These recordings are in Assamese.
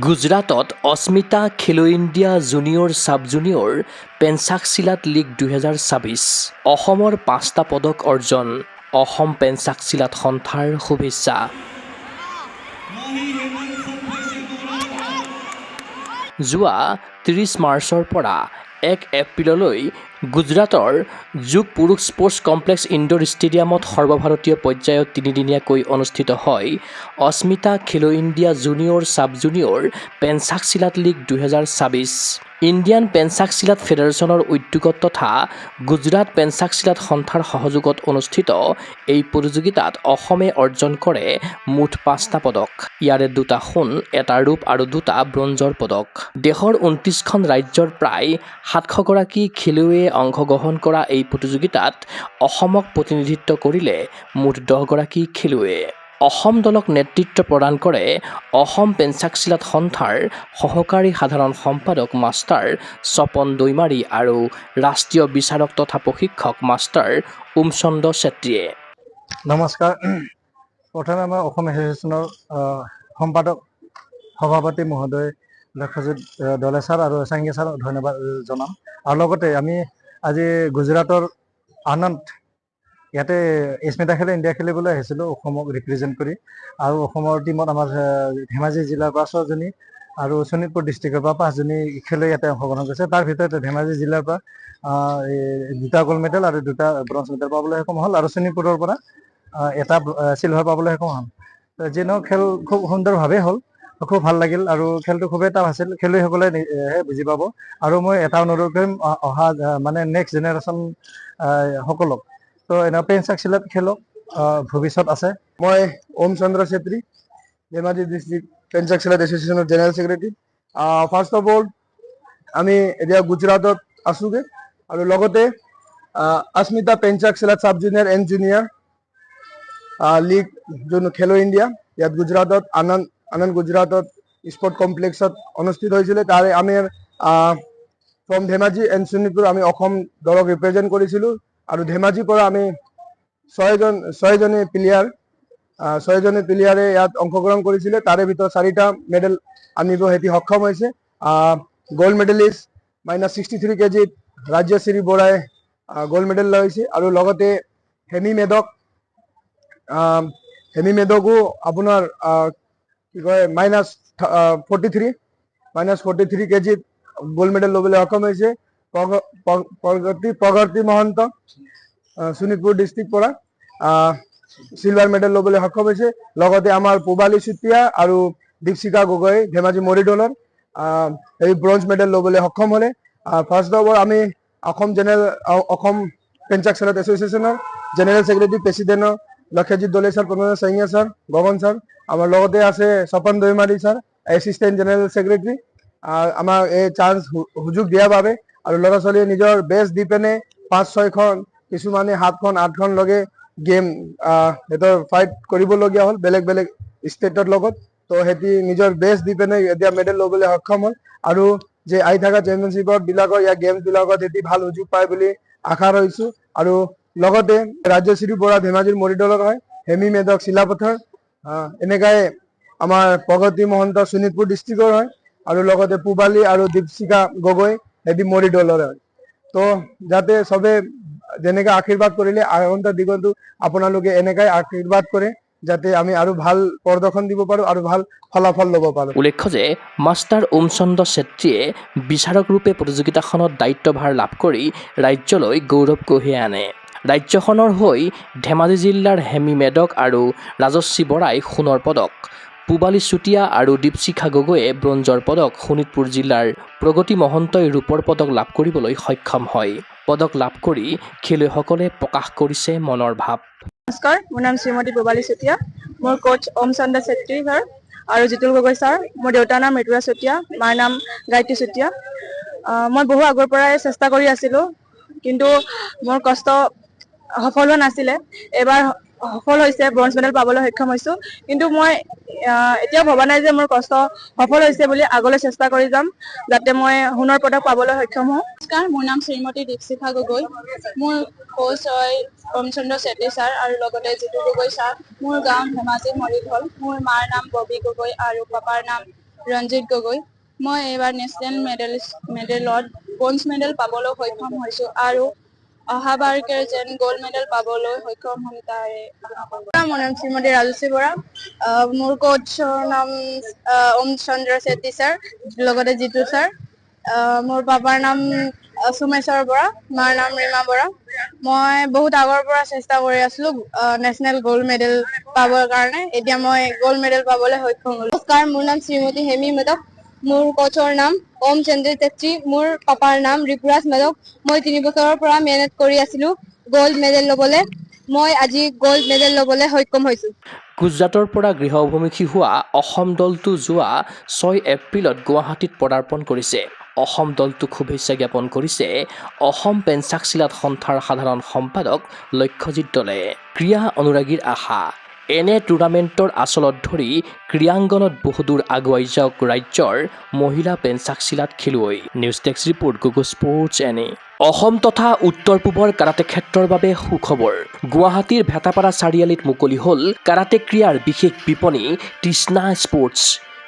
গুজৰাটত Asmita Khelo India junior sub junior pencak silat league 2026 অসমৰ 5টা পদক অৰ্জন অসম পেঞ্চাক চিলাত সন্থাৰ শুভেচ্ছা। যোৱা 30 মাৰ্চৰ পৰা 1 এপ্ৰিললৈ গুজৰাটৰ যুগ পুৰুষ স্পৰ্টছ কমপ্লেক্স ইনডোৰ ষ্টেডিয়ামত সৰ্বভাৰতীয় পৰ্যায়ত 3দিনীয়াকৈ অনুষ্ঠিত হয় Asmita Khelo India junior sub junior pencak silat league 2026। Indian pencak silat ফেডাৰেশ্যনৰ উদ্যোগত তথা গুজৰাট পেঞ্চাক চিলাত সন্থাৰ সহযোগত অনুষ্ঠিত এই প্ৰতিযোগিতাত অসমে অৰ্জন কৰে মুঠ 5টা পদক। ইয়াৰে 2টা সোণ, 1টা ৰূপ আৰু 2টা ব্ৰঞ্জৰ পদক। দেশৰ 29খন ৰাজ্যৰ প্ৰায় 700 গৰাকী খেলুৱৈয়ে অংশগ্ৰহণ কৰা এই প্ৰতিযোগিতাত অসমক প্ৰতিনিধিত্ব কৰিলে মুঠ 10 গৰাকী খেলুৱৈয়ে। অসম দলক নেতৃত্ব প্ৰদান কৰে অসম পেঞ্চাক চিলাত সন্থাৰ সহকাৰী সাধাৰণ সম্পাদক মাষ্টাৰ স্বপন দৈমাৰী আৰু ৰাষ্ট্ৰীয় বিচাৰক তথা প্ৰশিক্ষক মাষ্টাৰ ওমচন্দ্ৰ চেত্ৰীয়ে। নমস্কাৰ। প্ৰথমে মই অসম এছ'চিয়েশ্যনৰ সম্পাদক সভাপতি মহোদয় লক্ষ্যজিৎ দলে ছাৰ আৰু চাংগে ছাৰক ধন্যবাদ জনাম। আৰু লগতে আমি আজি গুজৰাটৰ আনন্দ ইয়াতে স্মিতা খেলো ইণ্ডিয়া খেলিবলৈ আহিছিলোঁ অসমক ৰিপ্ৰেজেণ্ট কৰি। আৰু অসমৰ টীমত আমাৰ ধেমাজি জিলাৰ পৰা 6জনী আৰু শোণিতপুৰ ডিষ্ট্ৰিক্টৰ পৰা 5জনী খেলুৱৈ ইয়াতে অংশগ্ৰহণ কৰিছে। তাৰ ভিতৰত ধেমাজি জিলাৰ পৰা 2টা গ'ল্ড মেডেল আৰু 2টা ব্ৰঞ্জ মেডেল পাবলৈ সক্ষম হ'ল আৰু শোণিতপুৰৰ পৰা 1টা চিলভাৰ পাবলৈ সক্ষম হ'ল। যি নহওক খেল খুব সুন্দৰভাৱে হ'ল, খুব ভাল লাগিল আৰু খেলটো খুবেই টাফ আছিল। খেলুৱৈসকলে বুজি পাব। আৰু মই এটা অনুৰোধ কৰিম অহা মানে নেক্সট জেনেৰেশ্যন সকলক তো এনে পেঞ্চাক চিলাত খেলক, ভৱিষ্যত আছে। মই Omchandra Chetri, Dhemaji district pencak silat এছ'চিয়েশ্যনৰ general secretary. First of all আমি এতিয়া গুজৰাটত আছোগৈ আৰু লগতে Asmita pencak silat sub junior and junior league zone Khelo India ইয়াত গুজৰাটত আনন্দ গুজৰাটত স্পৰ্ট কমপ্লেক্সত অনুষ্ঠিত হৈছিলে। তাৰে আমি ফ্ৰম ধেমাজি এণ্ড শোণিতপুৰ আমি অসম দলক ৰিপ্ৰেজেণ্ট কৰিছিলোঁ। আৰু ধেমাজিৰ পৰা আমি 6জনী প্লেয়াৰে ইয়াত অংশগ্ৰহণ কৰিছিলে। তাৰে ভিতৰত 4টা মেডেল আনিব সিহঁতি সক্ষম হৈছে। গ'ল্ড মেডেলিষ্ট -63 কেজিত ৰাজ্যশ্ৰী বৰাই গ'ল্ড মেডেল লৈছে। আৰু লগতে হেমি মেডকো আপোনাৰ কি কয় -43 কেজিত গ'ল্ড মেডেল ল'বলৈ সক্ষম হৈছে। প্ৰগতি মহন্ত শোণিতপুৰ ডিষ্ট্ৰিক্ট পৰা চিলভাৰ মেডেল ল'বলৈ সক্ষম হৈছে। লগতে আমাৰ পূবালী চুতীয়া আৰু দীপশিখা গগৈ ধেমাজি মৰিদলৰ এই ব্ৰঞ্জ মেডেল ল'বলৈ সক্ষম হ'লে। ফাৰ্ষ্ট অফ অল আমি অসম পেঞ্চাক চিলাত এছ'চিয়েশ্যনৰ general secretary president Lakshyajit Doley sir, Pramod চাইঙে ছাৰ, গগন ছাৰ, আমাৰ লগতে আছে Swapan Daimary sir, assistant general secretary. আমাক এই সুযোগ দিয়াৰ বাবে আৰু ল'ৰা ছোৱালীয়ে নিজৰ বেষ্ট দি পিনে 5-6খন কিছুমানে 7খন 8খন লগে গেম সিহঁতৰ ফাইট কৰিবলগীয়া হ'ল বেলেগ বেলেগ ষ্টেটৰ লগত। তো সিহঁতি নিজৰ বেষ্ট দি পিনে এতিয়া মেডেল ল'বলৈ সক্ষম হ'ল। আৰু যে আহি থকা চেম্পিয়নশ্বিপত বিলাকৰ ইয়াৰ গেমছ বিলাকত সিহঁতি ভাল সুযোগ পায় বুলি আশা ৰাখিছোঁ। আৰু লগতে ৰাজ্যশ্ৰী বৰা ধেমাজিৰ মৰিদলৰ হয়, হেমি মেডক চিলাপথাৰ, এনেকাই আমাৰ প্ৰগতি মহন্ত শোণিতপুৰ ডিষ্ট্ৰিক্টৰ হয়, আৰু লগতে পূবালী আৰু দীপশিখা গগৈ সিহঁতি মৰিদলৰ হয়। তো যাতে চবে যেনেকৈ আশীৰ্বাদ কৰিলে আগন্তুক দিনতো আপোনালোকে এনেকাই আশীৰ্বাদ কৰে যাতে আমি আৰু ভাল প্ৰদৰ্শন দিব পাৰোঁ আৰু ভাল ফলাফল ল'ব পাৰোঁ। উল্লেখ্য যে মাষ্টাৰ ওমচন্দ্ৰ চেত্ৰীয়ে বিচাৰক ৰূপে প্ৰতিযোগিতাখনত দায়িত্বভাৰ লাভ কৰি ৰাজ্যলৈ গৌৰৱ কঢ়িয়াই আনে। ৰাজ্যখনৰ হৈ ধেমাজি জিলাৰ হেমি মেডক আৰু ৰাজশ্ৰী বৰাই সোণৰ পদক, পূবালী চুতীয়া আৰু দীপশিখা গগৈয়ে ব্ৰঞ্জৰ পদক, শোণিতপুৰ জিলাৰ প্ৰগতি মহন্তই ৰূপৰ পদক লাভ কৰিবলৈ সক্ষম হয়। পদক লাভ কৰি খেলুৱৈসকলে প্ৰকাশ কৰিছে মনৰ ভাৱ। নমস্কাৰ, মোৰ নাম শ্ৰীমতী পূবালী চুতীয়া, মোৰ কোচ ওমচন্দ্ৰ চেত্ৰী ছাৰ আৰু জিতুল গগৈ ছাৰ। মোৰ দেউতাৰ নাম ঋতুৰাজ চুতীয়া, মাৰ নাম গায়ত্ৰী চুতীয়া। মই বহু আগৰ পৰাই চেষ্টা কৰি আছিলোঁ, কিন্তু মোৰ কষ্ট সফল হোৱা নাছিলে। এবাৰ সফল হৈছে, ব্ৰঞ্জ মেডেল পাবলৈ সক্ষম হৈছোঁ। কিন্তু মই এতিয়াও ভবা নাই যে মোৰ কষ্ট সফল হৈছে বুলি। আগলৈ চেষ্টা কৰি যাম যাতে মই সোণৰ পদক পাবলৈ সক্ষম হওঁ। নমস্কাৰ, মোৰ নাম শ্ৰীমতী দীপশিখা গগৈ, মোৰ কোচ হয় ওমচন্দ্ৰ চেত্ৰী ছাৰ আৰু লগতে জিতু গগৈ ছাৰ। মোৰ গাঁও ধেমাজি মৰিধল, মোৰ মাৰ নাম ববী গগৈ আৰু পাপাৰ নাম ৰঞ্জিত গগৈ। মই এইবাৰ নেশ্যনেল মেডেলত ব্ৰঞ্জ মেডেল পাবলৈ সক্ষম হৈছোঁ আৰু অহাবাৰকে যেন গ'ল্ড মেডেল পাবলৈ সক্ষম হ'ম তাৰে আশা কৰোঁ। মোৰ নাম শ্ৰীমতী ৰাজশ্ৰী বৰা। মোৰ কোচৰ নাম ওম চন্দ্ৰ ছেত্ৰী ছাৰ, লগতে জিতু ছাৰ। মোৰ পাপাৰ নাম সোমেশ্বৰ বৰা, মাৰ নাম ৰীমা বৰা। মই বহুত আগৰ পৰা চেষ্টা কৰি আছিলোঁ নেশ্যনেল গ'ল্ড মেডেল পাবৰ কাৰণে। এতিয়া মই গ'ল্ড মেডেল পাবলৈ সক্ষম হ'লোঁ। নমস্কাৰ, মোৰ নাম শ্ৰীমতী হেমি মেধক। মোৰ কোচৰ নাম ওম চন্দ্ৰ ছেত্ৰী, মোৰ পাপাৰ নাম ৰিপুৰাজ মেধক। মই 3 বছৰৰ পৰা মেহনত কৰি আছিলোঁ গ'ল্ড মেডেল ল'বলৈ। মই আজি গ'ল্ড মেডেল ল'বলৈ সক্ষম হৈছোঁ। গুজৰাটৰ পৰা গৃহ অভিমুখী হোৱা অসম দলটো যোৱা 6 এপ্ৰিলত গুৱাহাটীত পদাৰ্পণ কৰিছে। অসম দলটোক শুভেচ্ছা জ্ঞাপন কৰিছে অসম পেঞ্চাকচিলাট সন্থাৰ সাধাৰণ সম্পাদক লক্ষ্যজিৎ দলে। ক্ৰীড়া অনুৰাগীৰ আশা, এনে টুৰ্ণামেণ্টৰ আচলত ধৰি ক্ৰীড়াংগনত বহুদূৰ আগুৱাই যাওক ৰাজ্যৰ মহিলা পেঞ্চাকচিলাট খেলুৱৈ। News desk report, Google sports এনে। অসম তথা উত্তৰ পূবৰ কাৰাটে ক্ষেত্ৰৰ বাবে সুখবৰ। গুৱাহাটীৰ ভেটাপাৰা চাৰিআলিত মুকলি হ'ল কাৰাটে ক্ৰীড়াৰ বিশেষ বিপণী তৃষ্ণা স্পৰ্টছ।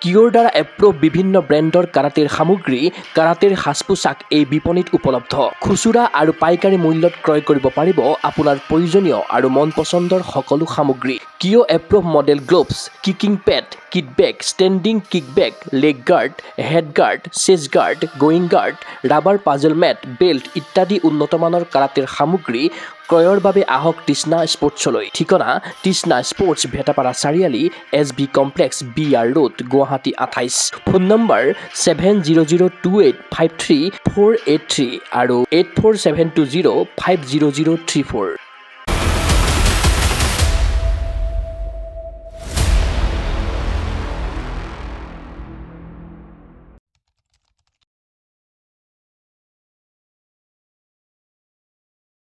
কিয়ৰ দ্বাৰা এপ্ৰুভ বিভিন্ন ব্ৰেণ্ডৰ কাৰাটেৰ সামগ্ৰী, কাৰাটেৰ সাজ পোছাক এই বিপণীত উপলব্ধ। খুচুৰা আৰু পাইকাৰী মূল্যত ক্ৰয় কৰিব পাৰিব আপোনাৰ প্ৰয়োজনীয় আৰু মন পচন্দৰ সকলো সামগ্ৰী। কিয় approve model gloves, kicking pad, kit bag, standing kick bag, leg guard, head guard, chest guard, groin guard, rubber puzzle mat, belt ইত্যাদি উন্নতমানৰ কাৰাটেৰ সামগ্ৰী ক্ৰয়ৰ বাবে আহক তৃষ্ণা স্পৰ্টছলৈ। ঠিকনা তৃষ্ণা স্পৰ্টছ, ভেটাপাৰা চাৰিআলি, SB complex, BR road, Guwahati 28। Phone number 7002853483 আৰু 84720500034।